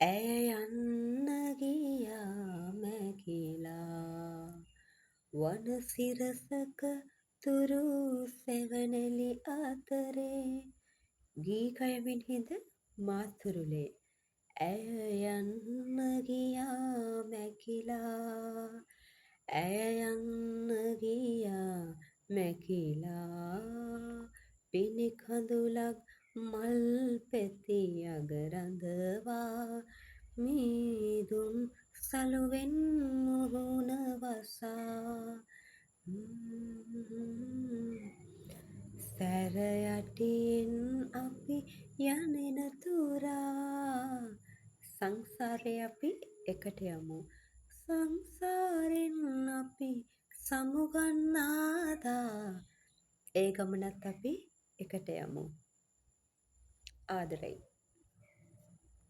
ඇය යන්න ගියා මැකිලා වනසිරසක තුරු සෙවණෙලි අතරේ ගී කයමින් හිඳ මාතුරුලේ ඇය යන්න ගියා මැකිලා ඇය යන්න ගියා මැකිලා පිණි කඳුලක් මල් පෙති අග රඳවා මීදුම් සලුවෙන් මුහුණ වසා සැර යටින් අපි යනෙන තුරා සංසාරේ අපි එකට යමු සංසාරෙන් අපි සමුගන්නාදා ඒ ගමනත් අපි එකට යමු ආදරයි